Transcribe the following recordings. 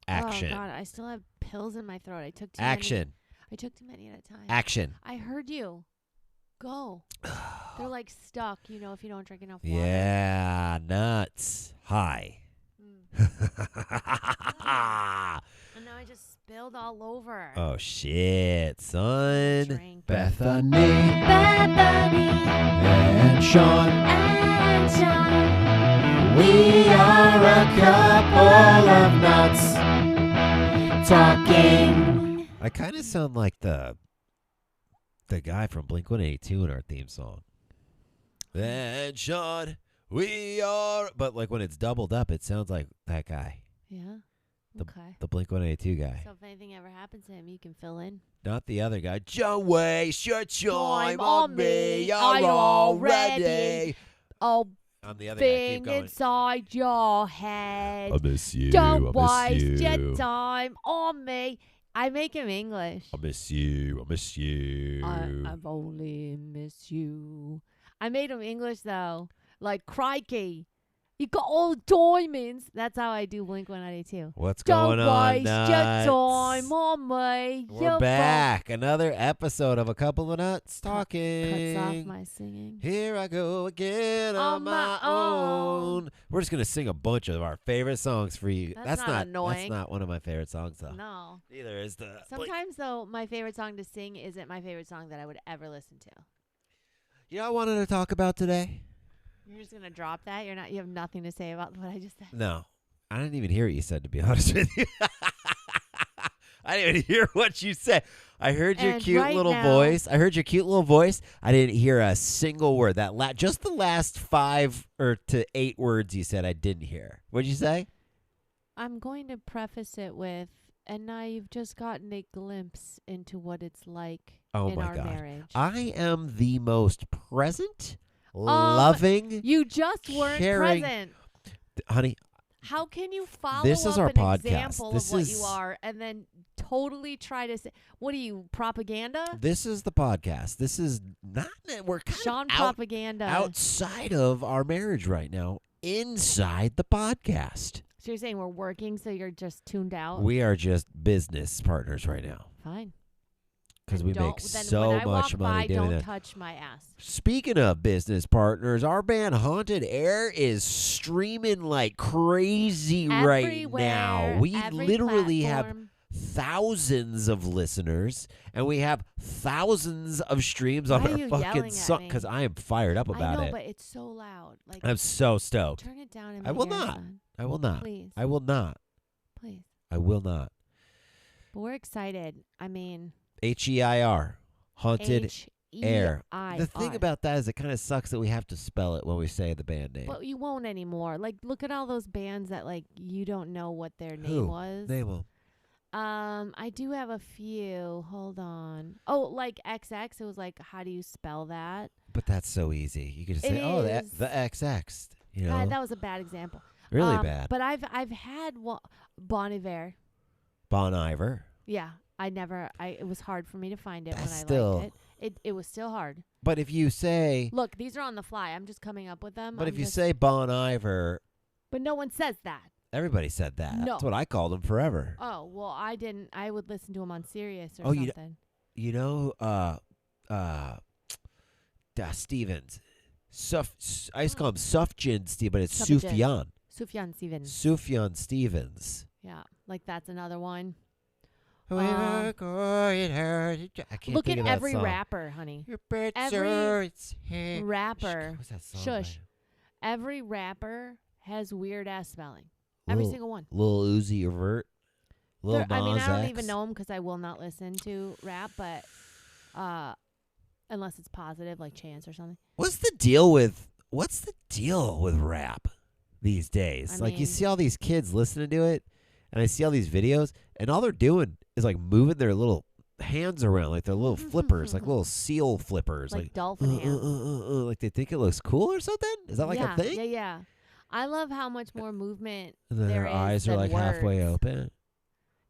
Action. Oh God, I still have pills in my throat. I took too Action. many. I took too many at a time. Action. I heard you. Go. They're like stuck, if you don't drink enough water. Yeah, nuts. Hi. And now I just spilled all over. Oh, shit, son. Drink. Bethanys. and Sean. We are a couple of nuts talking. I kind of sound like the guy from Blink-182 in our theme song. And Sean, we are... But like when it's doubled up, it sounds like that guy. Yeah. Okay. The Blink-182 guy. So if anything ever happens to him, you can fill in. Not the other guy. Don't waste your time on me. You're I already... Oh, I'm the other guy. Keep thing going. inside your head. I miss you. Don't I miss waste you. your time on me. I make him English. I miss you. I miss you. I've only miss you. I made him English though. Like crikey. You got all the diamonds. That's how I do Blink-182. What's Don't going on, waste nuts? your time on me. We're back. Another episode of A Couple of Nuts Talking. Cuts off my singing. Here I go again on my own. We're just going to sing a bunch of our favorite songs for you. That's not annoying. That's not one of my favorite songs, though. No. Neither is the... Sometimes, though, my favorite song to sing isn't my favorite song that I would ever listen to. You know what I wanted to talk about today? You're just gonna drop that? You have nothing to say about what I just said? No. I didn't even hear what you said, to be honest with you. I didn't even hear what you said. I heard your cute little voice. I heard your cute little voice. I didn't hear a single word. Just the last 5 to 8 words you said I didn't hear. What'd you say? I'm going to preface it with, and now you've just gotten a glimpse into what it's like in our marriage. I am the most present, loving, you just weren't caring, present. Honey. How can you follow this is up our an podcast. example This of what is, you are and then totally try to say, what are you, propaganda? This is the podcast. This is not, we're kind Sean of propaganda. outside of our marriage right now, inside the podcast. So you're saying we're working, so you're just tuned out? We are just business partners right now. Fine. Because we make so when I much walk money by, doing don't that. touch my ass. Speaking of business partners, our band Haunted Air is streaming like crazy right now. We literally have thousands of listeners, and we have thousands of streams on our fucking song. Because I am fired up about I know, it. but it's so loud. Like, I'm so stoked. turn it down. I will not. I will not. Please. I will not. Please. I will not. But we're excited. I mean, HEIR. Haunted Air. H-E-I-R. The thing about that is it kind of sucks that we have to spell it when we say the band name. But you won't anymore. Like, look at all those bands that, like, you don't know what their name was. Name them. I do have a few. Hold on. Oh, like XX. It was like, how do you spell that? But that's so easy. You could just say, "Oh, the XX." You know, that was a bad example. Really bad. But I've had Bon Iver. Bon Iver. Yeah, it was hard for me to find it when I liked it. It was still hard. But if you say, look, these are on the fly. I'm just coming up with them. But if you say Bon Iver, but no one says that. Everybody said that. No. That's what I called him forever. Oh well, I didn't. I would listen to him on Sirius or something. You know, Stevens. I used to call him Sufjan Stevens, but it's Sufjan. Sufjan Stevens. Sufjan Stevens. Yeah, like that's another one. Look at every rapper, honey. Every rapper. What's that song? Shush. Every rapper has weird ass spelling. Every single one. Lil Uzi Vert. Lil Nas I mean, I don't X. even know him because I will not listen to rap, but unless it's positive, like Chance or something. What's the deal with rap these days? You see all these kids listening to it, and I see all these videos, and all they're doing is like moving their little hands around like they're little flippers, like little seal flippers, like dolphin hands. Like they think it looks cool or something. Is that like a thing? Yeah. I love how much more movement and then there their is eyes are like words. halfway open.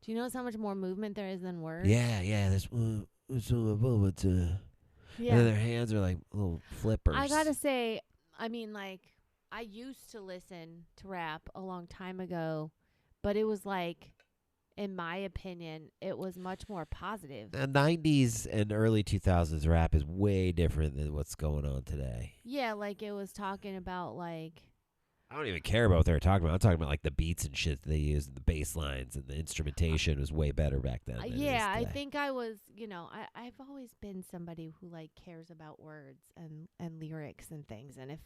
Do you notice how much more movement there is than words? Yeah. There's moment. Yeah. And then their hands are like little flippers. I gotta say, I mean, like, I used to listen to rap a long time ago, but it was like in my opinion, it was much more positive. The 90s and early 2000s rap is way different than what's going on today. Yeah, like it was talking about like. I don't even care about what they were talking about. I'm talking about like the beats and shit that they used, and the bass lines, and the instrumentation was way better back then. Than Yeah, it is I today. think I was, I've always been somebody who like cares about words and lyrics and things. And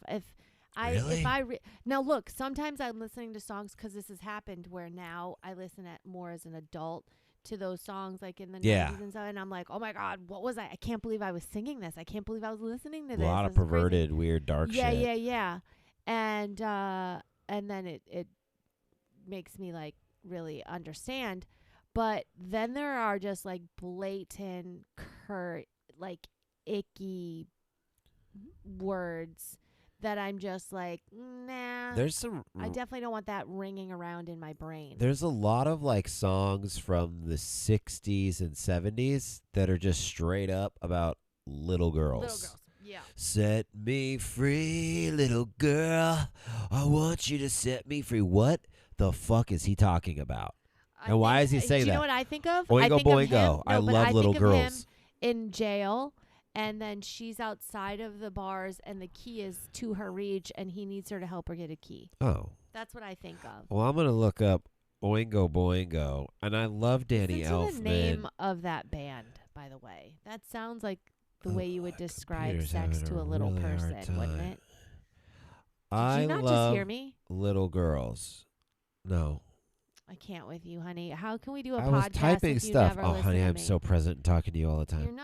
now look, sometimes I'm listening to songs because this has happened where now I listen at more as an adult to those songs like in the 90s and stuff, and I'm like, oh my God, what was I can't believe I was singing this. I can't believe I was listening to this. A lot of This is crazy. perverted, weird, dark shit. Yeah. And then it makes me like really understand. But then there are just like blatant, curt, like icky words that I'm just like, nah. There's some. I definitely don't want that ringing around in my brain. There's a lot of like songs from the 60s and 70s that are just straight up about little girls. Little girls. Yeah. Set me free, little girl. I want you to set me free. What the fuck is he talking about? And why does he say do that? you know what I think of? Boingo, I think of him, boingo. I love think little of girls. him in jail, and then she's outside of the bars, and the key is to her reach, and he needs her to help her get a key. Oh. That's what I think of. Well, I'm going to look up Oingo Boingo. And I love Danny Listen Elfman. to the name of that band, by the way. That sounds like the way you would describe sex to a little really hard person, wouldn't time. it? Did you not just hear me? Little girls. No. I can't with you, honey. How can we do a I podcast was typing if you stuff. never Oh, listen honey, to I'm me? so present and talking to you all the You're time.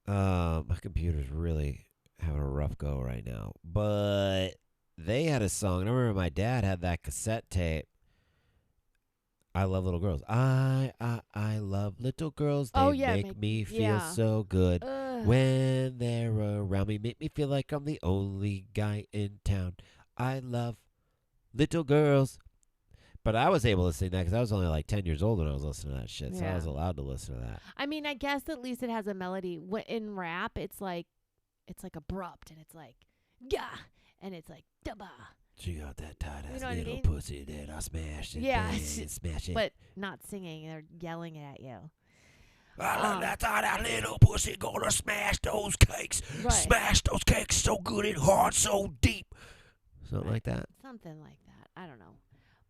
not. My computer's really having a rough go right now. But they had a song. And I remember my dad had that cassette tape. I love little girls. I love little girls. They make me feel so good. When they're around me, make me feel like I'm the only guy in town. I love little girls. But I was able to sing that because I was only like 10 years old when I was listening to that shit. So I was allowed to listen to that. I mean, I guess at least it has a melody. In rap, it's like abrupt, and it's like, yeah, and it's like, da-ba. She got that tight ass what I little mean? pussy that I smashed it. Yeah, smash it. But not singing. They're yelling it at you. I love that tight ass little pussy. Gonna smash those cakes. Right. Smash those cakes so good and hard, so deep. Something like that. Something like that. I don't know.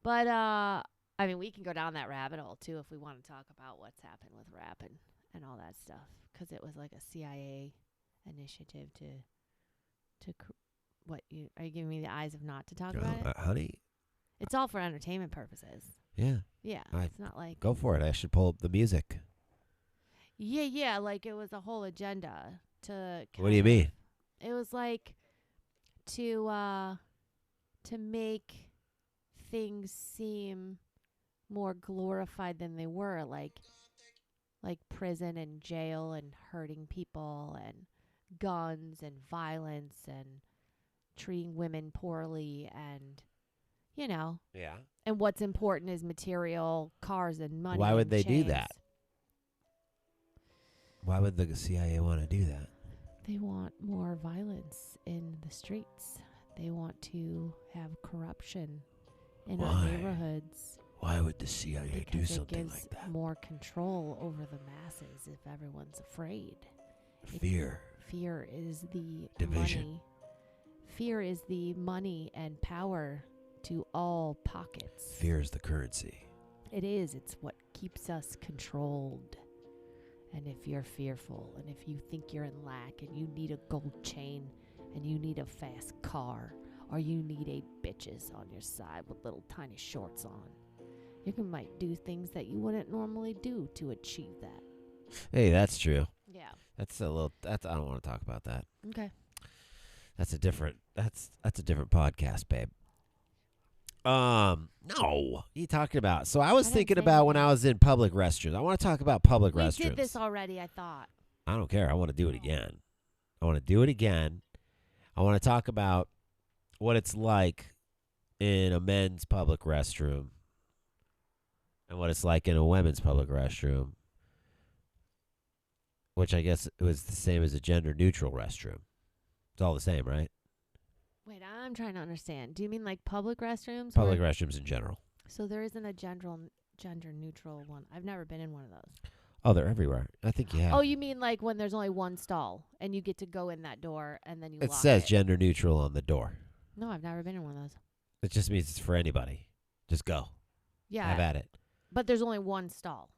But, I mean, we can go down that rabbit hole, too, if we want to talk about what's happened with rap and all that stuff. Because it was like a CIA initiative are you giving me the eyes of not to talk about it? Honey. It's all for entertainment purposes. Yeah. Yeah. It's not like. Go for it. I should pull up the music. Yeah. Like it was a whole agenda to. What do you mean? It was like to make things seem more glorified than they were, like prison and jail and hurting people and guns and violence and treating women poorly and Yeah. and what's important is material, cars and money. Why would and they do chains. that? Why would the CIA want to do that? They want more violence in the streets. They want to have corruption in our neighborhoods. Why would the CIA do Because something it gives like that? more control over the masses if everyone's afraid. Fear. Fear is the Division. money. Fear is the money and power to all pockets. Fear is the currency. It is. It's what keeps us controlled. And if you're fearful, and if you think you're in lack, and you need a gold chain, and you need a fast car, or you need 8 bitches on your side with little tiny shorts on, you might do things that you wouldn't normally do to achieve that. Hey, that's true. Yeah. I don't want to talk about that. Okay. That's a different podcast, babe. No. What are you talking about? So I was I didn't thinking say about when anything. I was in public restrooms. I want to talk about public We restrooms. did this already, I thought. I don't care. I want to do it again. I want to talk about what it's like in a men's public restroom and what it's like in a women's public restroom, which I guess it was the same as a gender-neutral restroom. It's all the same, right? Wait, I'm trying to understand. Do you mean like public restrooms? Public restrooms in general. So there isn't a gender neutral one. I've never been in one of those. Oh, they're everywhere. I think you have. Oh, you mean like when there's only one stall and you get to go in that door and then you It lock says it? gender neutral on the door. No, I've never been in one of those. It just means it's for anybody. Just go. Yeah. Have at it. But there's only one stall.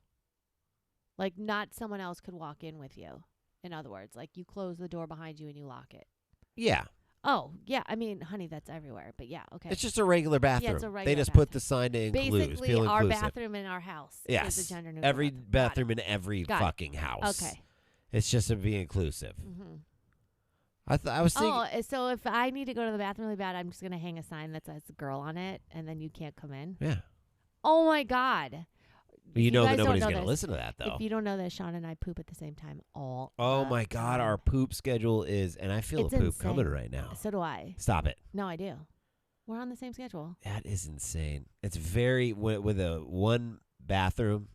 Like, not someone else could walk in with you. In other words, like, you close the door behind you and you lock it. Yeah. Oh, yeah. I mean, honey, that's everywhere. But yeah, okay. It's just a regular bathroom. Yeah, it's a regular they just bathroom. put the sign to include. Basically, feel our inclusive. bathroom in our house Yes. is a gender neutral Every bathroom Got in every Got fucking house. Okay. It's just to be inclusive. Mm-hmm. I was thinking. Oh, so if I need to go to the bathroom really bad, I'm just going to hang a sign that says girl on it, and then you can't come in? Yeah. Oh, my God. You know that guys don't nobody's know going to this, listen to that, though. If you don't know this, Sean and I poop at the same time all Oh, the my God. time. Our poop schedule is, and I feel It's a poop insane. coming right now. So do I. Stop it. No, I do. We're on the same schedule. That is insane. It's very, with a one bathroom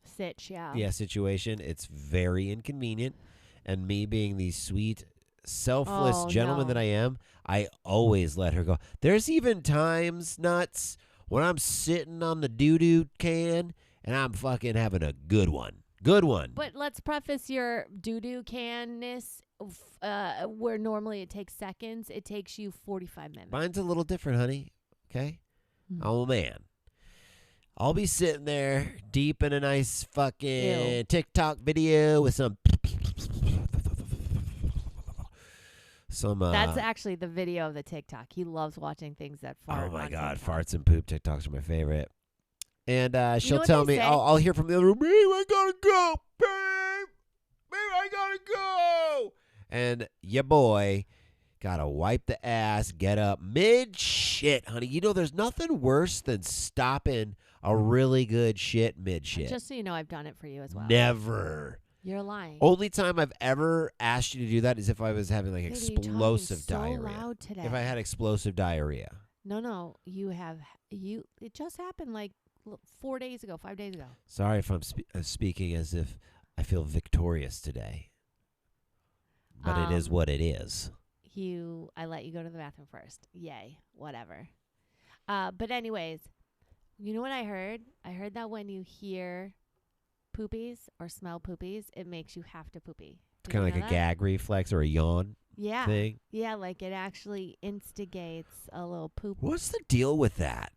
situation, it's very inconvenient. And me being the sweet, selfless gentleman that I am, I always let her go. There's even times, Nuts, when I'm sitting on the doo-doo can and I'm fucking having a good one. Good one. But let's preface your doo-doo can-ness. Where normally it takes seconds, it takes you 45 minutes. Mine's a little different, honey. Okay? Mm. I'm a man. I'll be sitting there deep in a nice fucking TikTok video with some That's actually the video of the TikTok. He loves watching things that fart. Oh my on God, TikTok. farts and poop TikToks are my favorite. And she'll what tell they me, say? I'll hear from the other room, babe, I gotta go, babe, I gotta go. And your boy gotta wipe the ass, get up mid shit, honey. You know, there's nothing worse than stopping a really good shit mid shit. Just so you know, I've done it for you as well. Never. You're lying. Only time I've ever asked you to do that is if I was having like Baby, you're talking explosive so diarrhea. loud today. If I had explosive diarrhea. No, it just happened like 5 days ago. Sorry if I'm speaking as if I feel victorious today. But it is what it is. I let you go to the bathroom first. Yay, whatever. But anyways, you know what I heard? I heard that when you hear poopies or smell poopies, it makes you have to poopy. It's kind of like a gag reflex or a yawn thing. Yeah, like it actually instigates a little poop. What's the deal with that?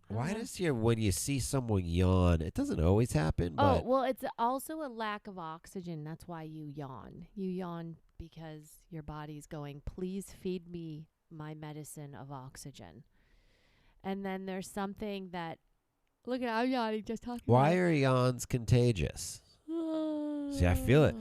Why does when you see someone yawn, it doesn't always happen, but well, it's also a lack of oxygen. That's why you yawn. You yawn because your body's going, please feed me my medicine of oxygen. And then there's something that, look at, I'm yawning just talking why about are yawns contagious? See, I feel it.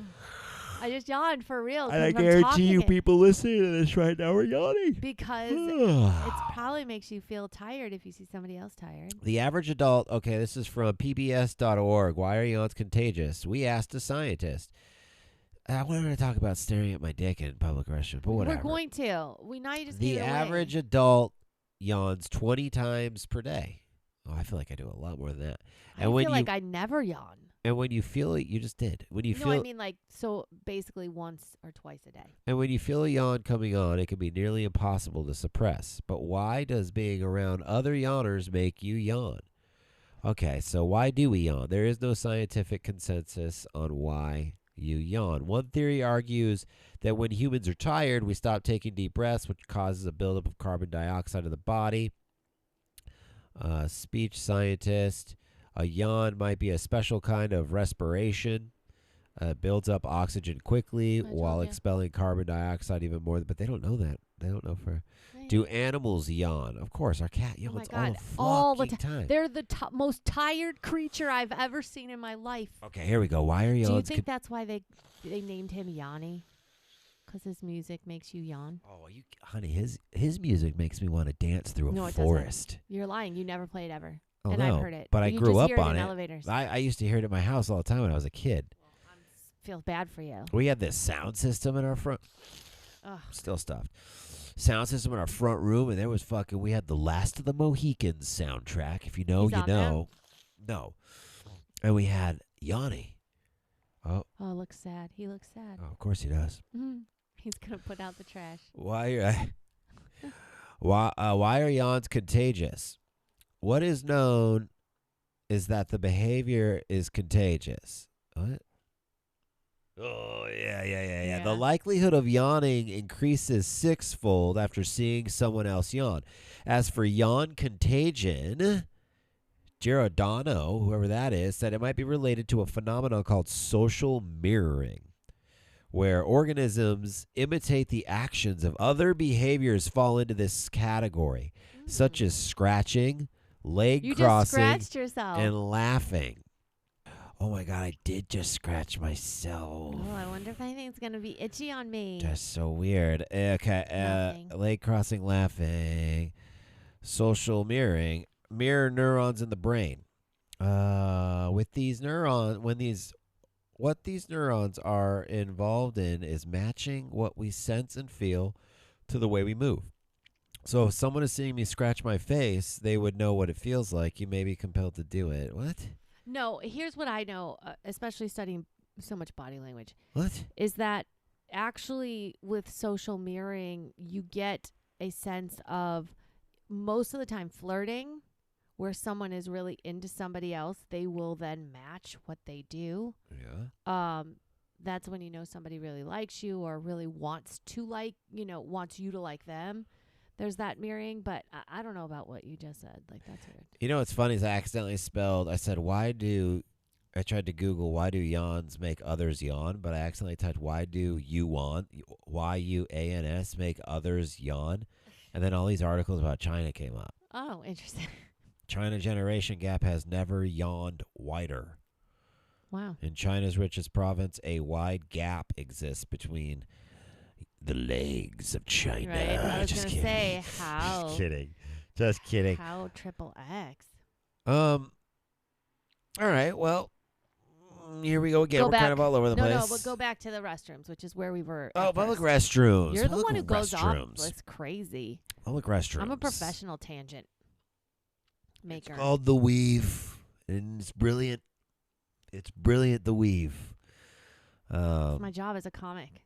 I just yawned for real. And I guarantee you people listening to this right now are yawning. Because it probably makes you feel tired if you see somebody else tired. The average adult, okay, this is from pbs.org. Why are yawns contagious? We asked a scientist. I wanted to talk about staring at my dick in public restroom, but whatever. We're going to. Now you just The gave it away. average adult yawns 20 times per day. Oh, I feel like I do a lot more than that. I feel like I never yawn. And when you feel it, you just did. When you feel, I mean, like, so basically once or twice a day. and when you feel a yawn coming on, it can be nearly impossible to suppress. But why does being around other yawners make you yawn? Okay, so why do we yawn? There is no scientific consensus on why you yawn. One theory argues that when humans are tired, we stop taking deep breaths, which causes a buildup of carbon dioxide in the body. Speech scientist. A yawn might be a special kind of respiration. Builds up oxygen quickly while expelling carbon dioxide even more. But they don't know that. They don't know for. Do animals yawn? Of course, our cat yawns all the time. They're the most tired creature I've ever seen in my life. Okay, here we go. Why are yawns? Do you think that's why they named him Yanni? Because his music makes you yawn? Oh, honey, his music makes me want to dance through a forest. Doesn't. You're lying. You never played ever. Oh, and no, I've heard it. But I grew up on it. Elevators. I used to hear it at my house all the time when I was a kid. Well, I feel bad for you. We had this sound system in our front. Still stuffed. Sound system in our front room, and there was we had the Last of the Mohicans soundtrack. If you know, you know. No. And we had Yanni. Oh, looks sad. He looks sad. Oh, of course he does. He's going to put out the trash. Why are yawns contagious? What is known is that the behavior is contagious. What? Oh, yeah. The likelihood of yawning increases sixfold after seeing someone else yawn. As for yawn contagion, Giordano, whoever that is, said it might be related to a phenomenon called social mirroring, where organisms imitate the actions of other behaviors fall into this category, such as scratching, leg crossing, just scratched yourself. and laughing. Oh, my God, I did just scratch myself. Oh, I wonder if anything's going to be itchy on me. That's so weird. Okay, leg crossing, laughing, social mirroring, mirror neurons in the brain. With these neurons, what these neurons are involved in is matching what we sense and feel to the way we move. So if someone is seeing me scratch my face, they would know what it feels like. You may be compelled to do it. What? No, here's what I know, especially studying so much body language. What? Is that actually with social mirroring, you get a sense of most of the time flirting, where someone is really into somebody else, they will then match what they do. Yeah. That's when you know somebody really likes you or really wants wants you to like them. There's that mirroring, but I don't know about what you just said. Like, that's weird. You know what's funny is I tried to Google why do yawns make others yawn, but I accidentally typed why do YUANS make others yawn, and then all these articles about China came up. Oh, interesting. China generation gap has never yawned wider. Wow. In China's richest province, a wide gap exists between the legs of China. Right. I was going to say how. Just kidding. How triple X. All right. Well, here we go again. We're kind of all over the place. No, but go back to the restrooms, which is where we were. Oh, public restrooms. You're the one who goes off. That's crazy. Public restrooms. I'm a professional tangent maker. It's called The Weave, and it's brilliant. It's brilliant, The Weave. It's my job as a comic,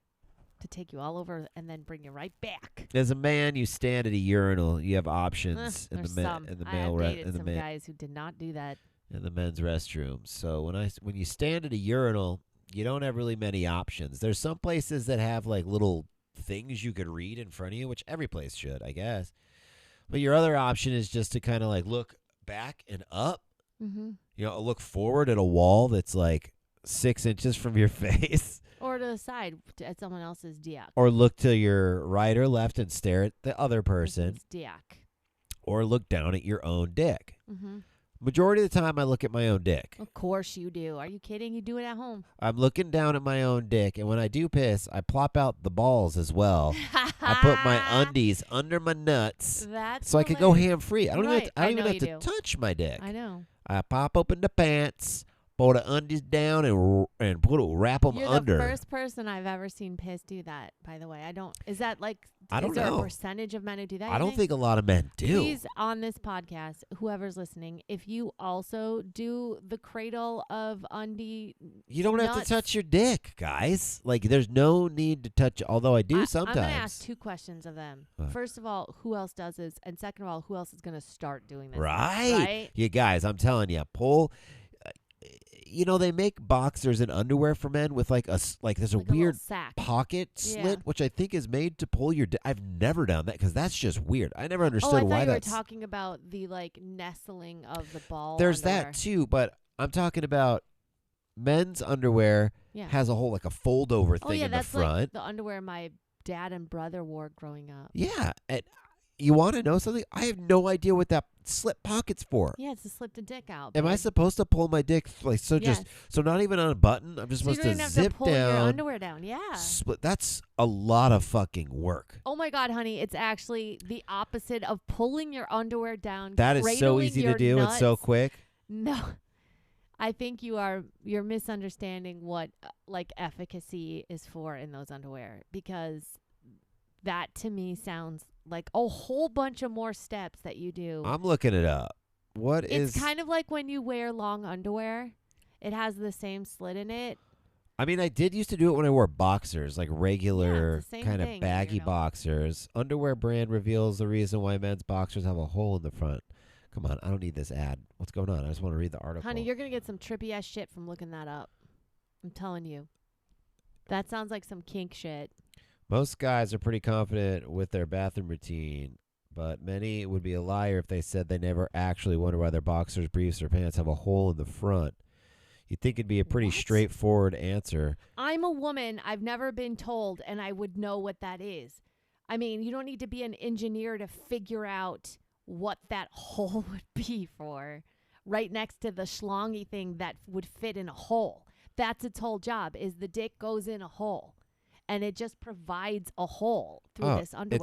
to take you all over and then bring you right back. As a man, you stand at a urinal. You have options in the guys who did not do that. In the men's restrooms. So when you stand at a urinal, you don't have really many options. There's some places that have like little things you could read in front of you, which every place should, I guess. But your other option is just to kind of like look back and up. Mm-hmm. Look forward at a wall that's like 6 inches from your face. Or to the side at someone else's dick. Or look to your right or left and stare at the other person. Dick. Or look down at your own dick. Mm-hmm. Majority of the time, I look at my own dick. Of course you do. Are you kidding? You do it at home. I'm looking down at my own dick, and when I do piss, I plop out the balls as well. I put my undies under my nuts so I can go ham-free. I don't even have to touch my dick. I know. I pop open the pants, pull the undies down, and wrap them under. You're the first person I've ever seen piss do that, by the way. Is that like... I don't know. Is there a percentage of men who do that? I don't think a lot of men do. Please, on this podcast, whoever's listening, if you also do the cradle of undie You don't have to touch your dick, guys. Like, there's no need to touch, although I do sometimes. I'm going to ask 2 questions of them. First of all, who else does this? And second of all, who else is going to start doing this? Right? You guys, I'm telling you, pull... they make boxers and underwear for men with there's a weird pocket slit, which I think is made to pull your. I've never done that because that's just weird. I never understood why you were that's. talking about the nestling of the ball. There's underwear. that too, but I'm talking about men's underwear has a whole a fold over thing in the front. Like the underwear my dad and brother wore growing up. Yeah, and you want to know something? I have no idea what that slip pocket's for. Yeah, it's to slip the dick out. Am I supposed to pull my dick so not even on a button? I'm just supposed to zip pull down. Your underwear down. Yeah. That's a lot of fucking work. Oh my God, honey, it's actually the opposite of pulling your underwear down. That is so easy to do and so quick. No. I think you're misunderstanding what efficacy is for in those underwear, because that to me sounds like a whole bunch of more steps that you do. I'm looking it up. It's kind of like when you wear long underwear. It has the same slit in it. I mean, I did used to do it when I wore boxers, like regular kind of baggy boxers. Underwear brand reveals the reason why men's boxers have a hole in the front. Come on, I don't need this ad. What's going on? I just want to read the article. Honey, you're going to get some trippy ass shit from looking that up. I'm telling you. That sounds like some kink shit. Most guys are pretty confident with their bathroom routine, but many would be a liar if they said they never actually wonder why their boxers, briefs, or pants have a hole in the front. You'd think it'd be a pretty straightforward answer. I'm a woman. I've never been told, and I would know what that is. I mean, you don't need to be an engineer to figure out what that hole would be for. Right next to the schlongy thing that would fit in a hole. That's its whole job, is the dick goes in a hole. And it just provides a hole through this underwear.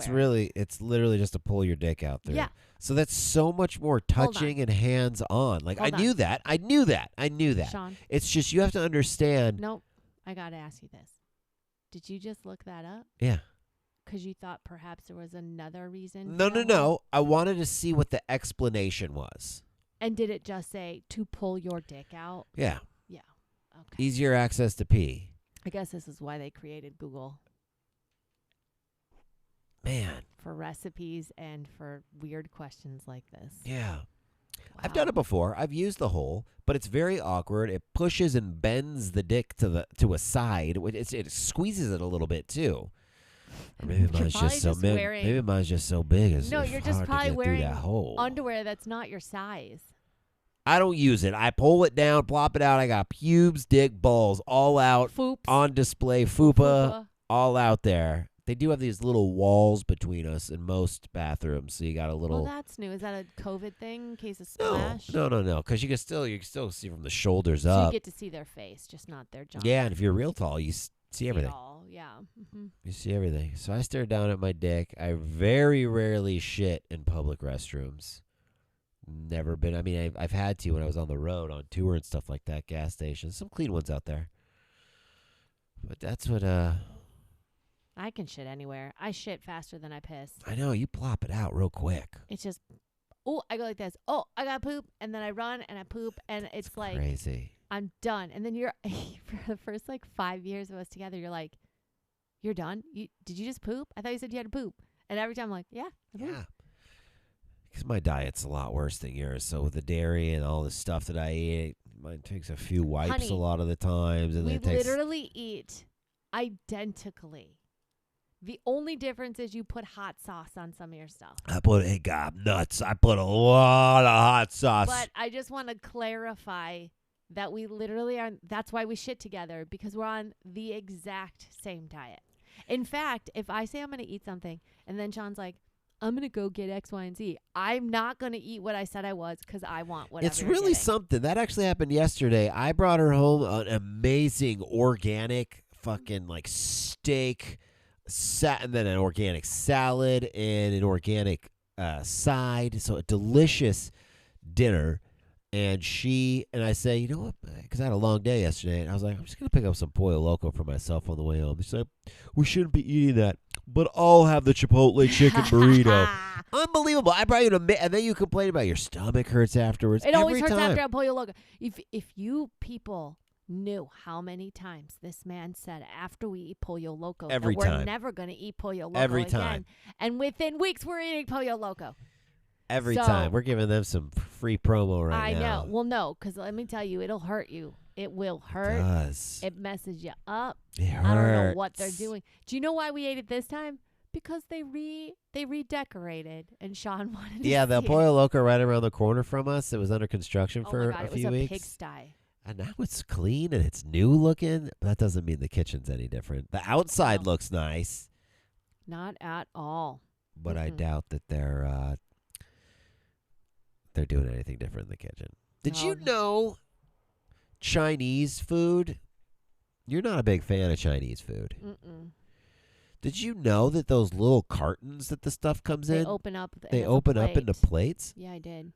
It's literally just to pull your dick out through. Yeah. So that's so much more touching and hands-on. Like, I knew that. I knew that. Sean. It's just you have to understand. Nope. I got to ask you this. Did you just look that up? Yeah. Because you thought perhaps there was another reason? No. I wanted to see what the explanation was. And did it just say to pull your dick out? Yeah. Yeah. Okay. Easier access to pee. I guess this is why they created Google. Man. For recipes and for weird questions like this. Yeah. Wow. I've done it before. I've used the hole, but it's very awkward. It pushes and bends the dick to a side. It squeezes it a little bit too. Or maybe mine's just so big. Maybe mine's just so big. No, you're just probably wearing underwear that's not your size. I don't use it. I pull it down, plop it out. I got pubes, dick, balls, all out, Foops. on display, fupa, all out there. They do have these little walls between us in most bathrooms, so you got a little. Well, that's new. Is that a COVID thing in case of splash? No. Because you can still see from the shoulders so up. You get to see their face, just not their junk. Yeah, and if you're real tall, you see everything. All, yeah. Mm-hmm. You see everything. So I stare down at my dick. I very rarely shit in public restrooms. Never been. I mean, I've had to when I was on the road on tour and stuff like that. Gas stations, some clean ones out there. But that's what. I can shit anywhere. I shit faster than I piss. I know, you plop it out real quick. It's just, I go like this. Oh, I got poop, and then I run and I poop, and it's like crazy. I'm done. And then for the first 5 years of us together, you're like, you're done. Did you just poop? I thought you said you had to poop. And every time I'm like, yeah, I poop. Yeah. Because my diet's a lot worse than yours. So with the dairy and all the stuff that I eat, mine takes a few wipes a lot of the times. And we literally eat identically. The only difference is you put hot sauce on some of your stuff. I put nuts. I put a lot of hot sauce. But I just want to clarify that we literally are. That's why we shit together, because we're on the exact same diet. In fact, if I say I'm going to eat something and then Sean's like, I'm going to go get X, Y, and Z, I'm not going to eat what I said I was because I want whatever. It's really something. That actually happened yesterday. I brought her home an amazing organic fucking steak, and then an organic salad and an organic side. So a delicious dinner. And I say, you know what? Because I had a long day yesterday. And I was like, I'm just going to pick up some Pollo Loco for myself on the way home. She's like, we shouldn't be eating that, but I'll have the Chipotle chicken burrito. Unbelievable. I brought you and then you complain about your stomach hurts afterwards. It always hurts after a Pollo Loco. If you people knew how many times this man said after we eat Pollo Loco that we're never going to eat Pollo Loco again. And within weeks, we're eating Pollo Loco. Every time. We're giving them some free promo right now. I know. Well, no, because let me tell you, it'll hurt you. It will hurt. It does. It messes you up. It hurts. I don't know what they're doing. Do you know why we ate it this time? Because they redecorated, and Sean wanted to see the Pollo Loco right around the corner from us. It was under construction for a few weeks. It was a pigsty. And now it's clean and it's new looking. But that doesn't mean the kitchen's any different. The outside looks nice. Not at all. But I doubt that they're doing anything different in the kitchen. Did you know Chinese food? You're not a big fan of Chinese food. Mm-mm. Did you know that those little cartons that the stuff comes in? They open up into plates? Yeah, I did.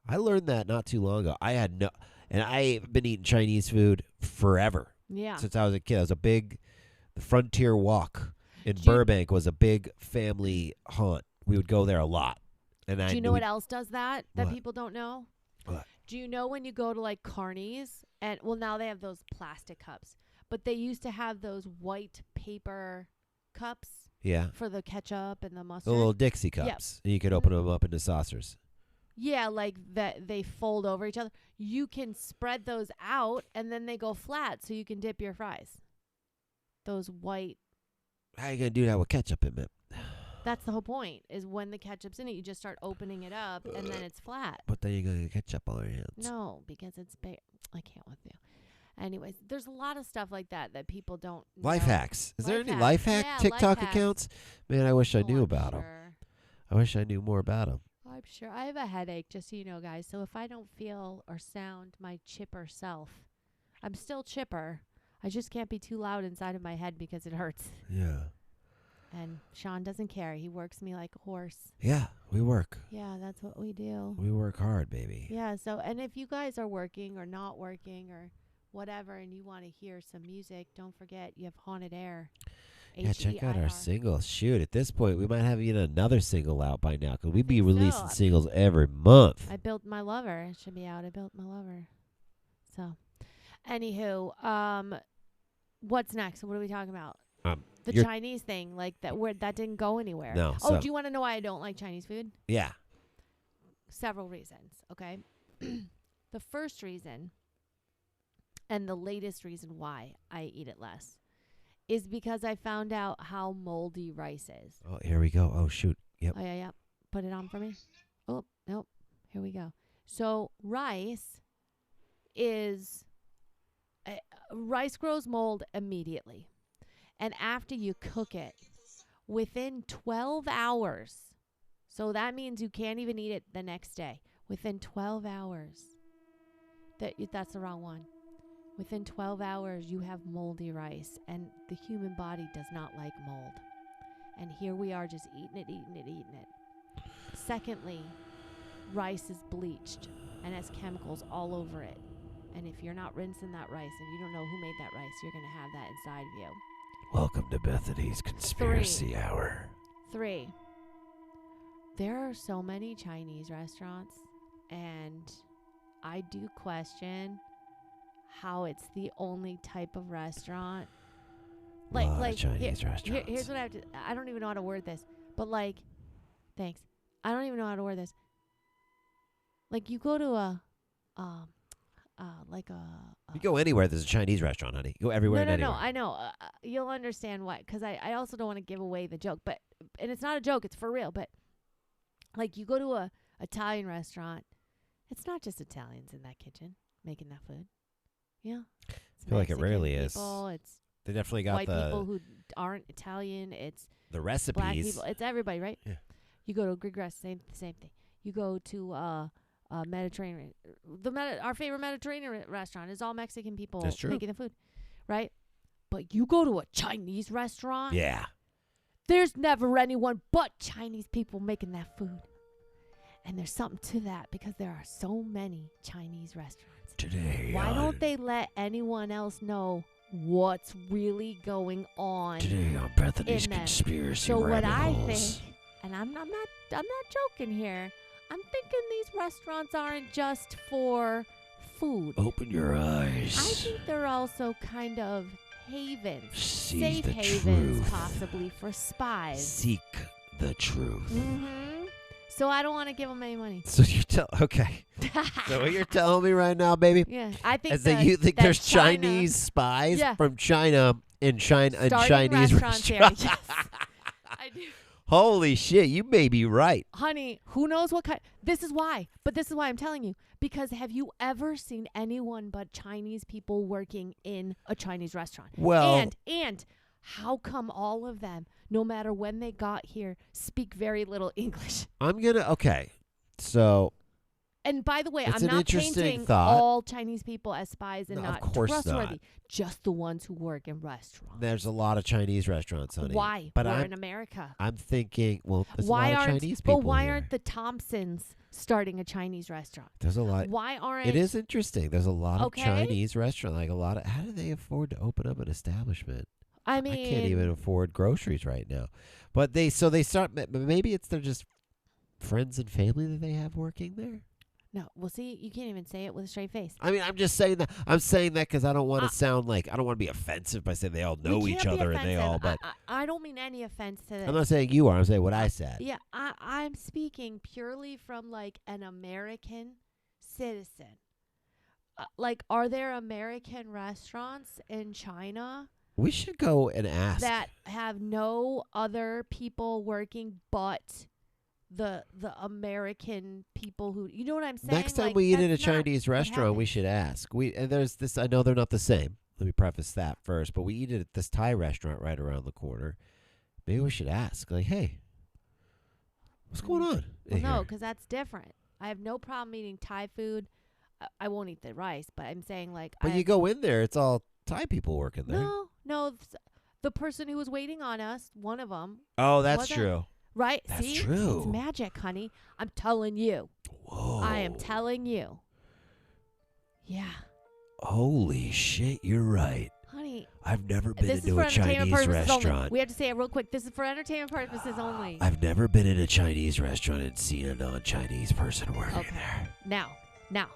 I learned that not too long ago. And I've been eating Chinese food forever. Yeah. Since I was a kid. The Frontier Walk in Burbank was a big family haunt. We would go there a lot. And do you know what else does that what? people don't know? What? Do you know when you go to Carney's and now they have those plastic cups, but they used to have those white paper cups for the ketchup and the mustard. The little Dixie cups. Yep. And you could open them up into saucers. Yeah, like that they fold over each other. You can spread those out and then they go flat so you can dip your fries. Those white. How you gonna do that with ketchup in it? That's the whole point, is when the ketchup's in it, you just start opening it up and then it's flat. But then you're gonna get ketchup all over your hands. No, because it's bare. I can't with you. Anyways, there's a lot of stuff like that people don't know. Life hacks. Is there any hacks. life hack Yeah, TikTok life hacks. accounts? Man, I wish I knew I'm about them. sure. I wish I knew more about them. I'm sure. I have a headache, just so you know, guys. So if I don't feel or sound my chipper self, I'm still chipper. I just can't be too loud inside of my head because it hurts. Yeah. And Sean doesn't care. He works me like a horse. Yeah, we work. Yeah, that's what we do. We work hard, baby. Yeah, so, and if you guys are working or not working or whatever and you want to hear some music, don't forget you have Haunted Air. Yeah, check out our HEIR. single. Shoot, at this point, we might have even another single out by now because we'd be think so. releasing singles every month. I Built My Lover. It should be out. I Built My Lover. So, anywho, what's next? What are we talking about? The Chinese thing, like that didn't go anywhere. No. Oh, do you want to know why I don't like Chinese food? Yeah. Several reasons, okay? The first reason, and the latest reason why I eat it less, is because I found out how moldy rice is. Oh, here we go. Oh, shoot. Yep. Oh, yeah. Put it on for me. Oh, nope. Here we go. So rice grows mold immediately. And after you cook it, within 12 hours, so that means you can't even eat it the next day. Within 12 hours, that's the wrong one. Within 12 hours, you have moldy rice, and the human body does not like mold. And here we are just eating it. Secondly, rice is bleached and has chemicals all over it. And if you're not rinsing that rice and you don't know who made that rice, you're going to have that inside of you. Welcome to Bethanys Conspiracy Hour. 3, there are so many Chinese restaurants, and I do question how it's the only type of restaurant. Like Chinese restaurants. Here's what I don't even know how to word this, but thanks. I don't even know how to word this. Like you go to you go anywhere, there's a Chinese restaurant, honey. You go everywhere and anywhere. No, I know. You'll understand why, because I also don't want to give away the joke, and it's not a joke, it's for real, but like you go to a Italian restaurant, it's not just Italians in that kitchen making that food. Yeah. I feel like it rarely is. It's They definitely got white people who aren't Italian. It's the recipes. black people. It's everybody, right? Yeah. You go to a Greek restaurant, same thing. You go to Mediterranean. Our favorite Mediterranean restaurant is all Mexican people making the food, right? But you go to a Chinese restaurant. Yeah. There's never anyone but Chinese people making that food. And there's something to that because there are so many Chinese restaurants. Why don't they let anyone else know what's really going on? Today on Bethanys Conspiracy So Rabbit what I Holes. think, and I'm not joking here, I'm thinking these restaurants aren't just for food. Open your eyes. I think they're also kind of havens, See safe the havens, truth. possibly for spies. Seek the truth. Mm-hmm. So I don't want to give them any money. So okay. So what you're telling me right now, baby? Yeah, I think Is that you think that there's China, Chinese spies Yeah. from China in starting Chinese restaurants here. restaurants? Yes, I do. Holy shit, you may be right. Honey, who knows what kind? This is why I'm telling you. Because have you ever seen anyone but Chinese people working in a Chinese restaurant? Well, and how come all of them, no matter when they got here, speak very little English? okay. So, and by the way, it's I'm an not interesting painting thought. all Chinese people as spies and No, not of course trustworthy. not. Just the ones who work in restaurants. There's a lot of Chinese restaurants, honey. Why? But We're in America. I'm thinking, well, there's Why a lot of aren't Chinese people But why here. aren't the Thompsons starting a Chinese restaurant? There's a lot. Why aren't It is interesting. There's a lot of Okay. Chinese restaurants. Like a lot of. How do they afford to open up an establishment? I mean, I can't even afford groceries right now. But they start. Maybe they're just friends and family that they have working there. No, well, see, you can't even say it with a straight face. I mean, I'm just saying that. I'm saying that because I don't want to sound like I don't want to be offensive by saying they all know each other and they all. But I don't mean any offense to this. I'm not saying you are. I'm saying what I said. Yeah, I'm speaking purely from like an American citizen. Like, are there American restaurants in China? We should go and ask. That have no other people working but the American people who, you know what I'm saying? Next time like, we eat at a Chinese restaurant, we happens. should ask. And there's this. I know they're not the same. Let me preface that first. But we eat at this Thai restaurant right around the corner. Maybe we should ask. Like, hey, what's going on? Well, no, because that's different. I have no problem eating Thai food. I won't eat the rice, but I'm saying like. But you go in there, it's all Thai people working there. No, the person who was waiting on us, one of them. Oh, that's true. Right? That's See? true. It's magic, honey. I'm telling you. Whoa. I am telling you. Yeah. Holy shit, you're right. Honey. I've never been this into is for a Chinese restaurant. Only. We have to say it real quick. This is for entertainment purposes only. I've never been in a Chinese restaurant and seen a non-Chinese person working there. Now,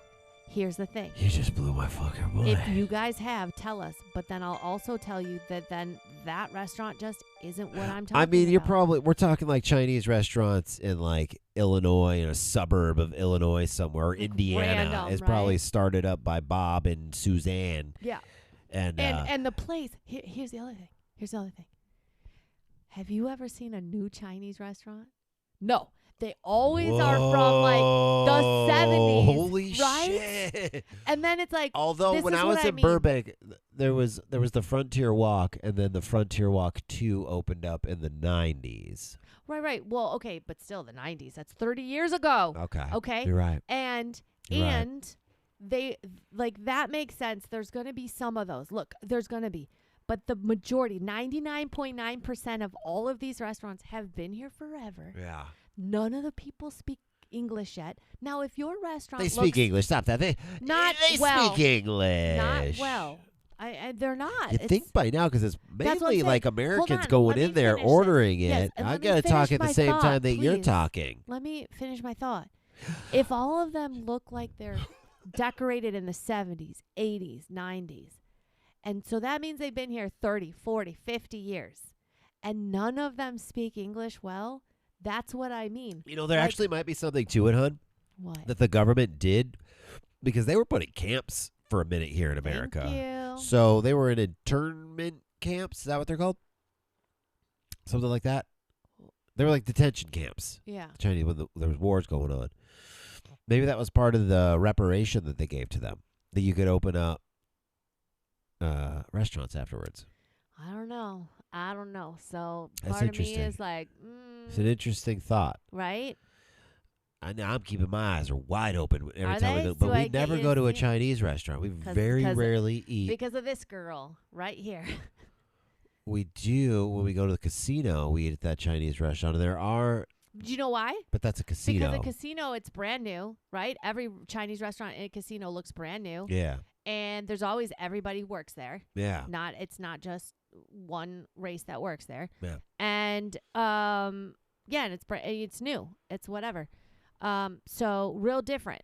here's the thing. You just blew my fucking mind. If you guys have, tell us. But then I'll also tell you that then that restaurant just isn't what I'm talking about. I mean, we're talking like Chinese restaurants in like Illinois, in a suburb of Illinois somewhere, or like Indiana. random, It's right? probably started up by Bob and Suzanne. Yeah. And the place, here's the other thing. Have you ever seen a new Chinese restaurant? No. They always are from like the 70s. Holy right? shit. And then it's like, although when I was in Burbank, there was the Frontier Walk, and then the Frontier Walk 2 opened up in the 90s. Right. Well, okay, but still the 90s. That's 30 years ago. Okay. You're right. And they like that makes sense. There's going to be some of those. Look, there's going to be. But the majority, 99.9% of all of these restaurants have been here forever. Yeah. None of the people speak English yet. Now, if your restaurant They speak English. Stop that. They speak English. Not well. They're not. You think by now, because it's mainly like Americans on, going in there ordering yes, it. I got to talk at the same time that you're talking. Let me finish my thought. If all of them look like they're decorated in the 70s, 80s, 90s, and so that means they've been here 30, 40, 50 years, and none of them speak English well, that's what I mean. You know, there actually might be something to it, hon. What? That the government did, because they were putting camps for a minute here in America. Thank you. So they were in internment camps. Is that what they're called? Something like that. They were like detention camps. Yeah. Chinese, when there was wars going on. Maybe that was part of the reparation that they gave to them, that you could open up restaurants afterwards. I don't know. So That's part of me interesting. is like, It's an interesting thought. Right? I'm keeping my eyes are wide open every Are time we they? go. But So we I get never you go to a see- Chinese restaurant. We very rarely eat. Because of this girl right here. We do when we go to the casino. We eat at that Chinese restaurant. And there are, Do you know why? but that's a casino. Because a casino, it's brand new, right? Every Chinese restaurant in a casino looks brand new. Yeah, And there's always everybody works there. yeah. It's not just one race that works there. Yeah. And and it's new. It's whatever. So real different.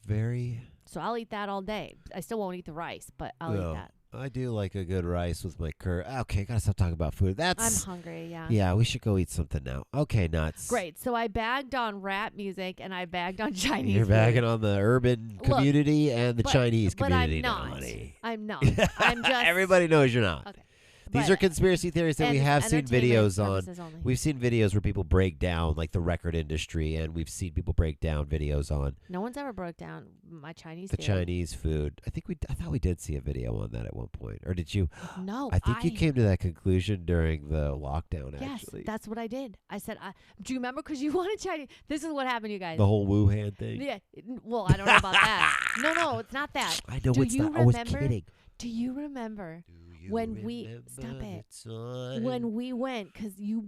Very. So I'll eat that all day. I still won't eat the rice, but I'll eat that. I do like a good rice with my curry. Okay, gotta stop talking about food. I'm That's. hungry, yeah. Yeah, we should go eat something now. Okay, nuts. Great. So I bagged on rap music and I bagged on Chinese You're food. bagging on the urban community and the Chinese community but I'm now, not. honey. I'm not. I'm just. Everybody knows you're not. Okay. These But- are conspiracy theories that we and have seen entertainment videos on. purposes only. We've seen videos where people break down, like the record industry, and we've seen people break down videos on No one's ever broke down my Chinese the food. Chinese food. I thought we did see a video on that at one point, or did you? No, I think you came to that conclusion during the lockdown. Yes, Actually, that's what I did. I said, do you remember? Because you wanted Chinese. This is what happened, you guys. the whole Wuhan thing. Yeah. Well, I don't know about that. No, it's not that. I know Do it's you not. I was remember? kidding. Do you remember Do you when we remember stop it? the time? When we went? Because you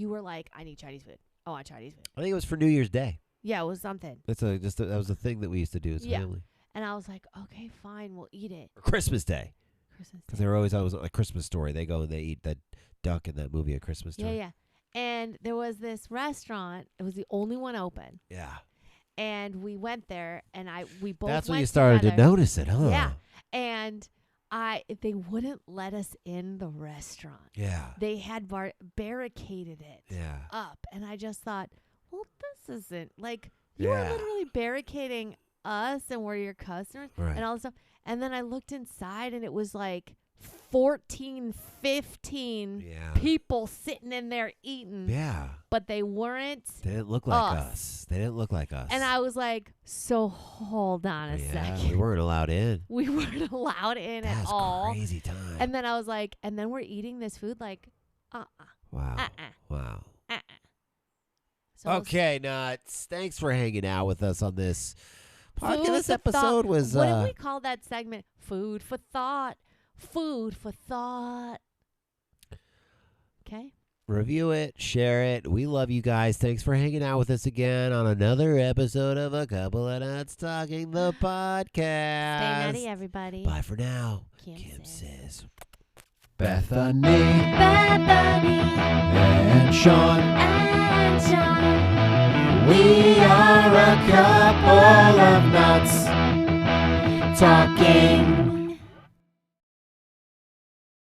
were like, I need Chinese food. I want Chinese food. I think it was for New Year's Day. Yeah, it was something. That was a thing that we used to do as a Yeah. family. And I was like, okay, fine, we'll eat it. Or Christmas Day. Christmas Because Day. they were always on a Christmas Story. They go and they eat that duck in that movie, A Christmas Story. Yeah. And there was this restaurant. It was the only one open. Yeah. And we went there, and we both That's when went you started together. to notice it, huh? Yeah. And they wouldn't let us in the restaurant. Yeah. They had barricaded it Yeah. up. And I just thought, well, this isn't like you Yeah. are literally barricading us and we're your customers Right. and all this stuff. And then I looked inside and it was like 14, 15 Yeah. people sitting in there eating. Yeah. But they weren't. They didn't look like us. They didn't look like us. And I was like, so hold on a yeah, second. we weren't allowed in. We weren't allowed in at That's all. crazy time. And then I was like, and then we're eating this food like, wow. uh-uh. Wow. So I was- Okay, Nuts. Thanks for hanging out with us on this podcast. Food This for episode thought. was What did we call that segment? Food for thought. Food for thought. Okay. review it, share it. We love you guys. Thanks for hanging out with us again on another episode of A Couple of Nuts Talking the Podcast. Stay nutty, everybody. Bye for now. Kimpses. Kimpses. Bethany Bethanys and Sean. and Sean. We are a couple of nuts talking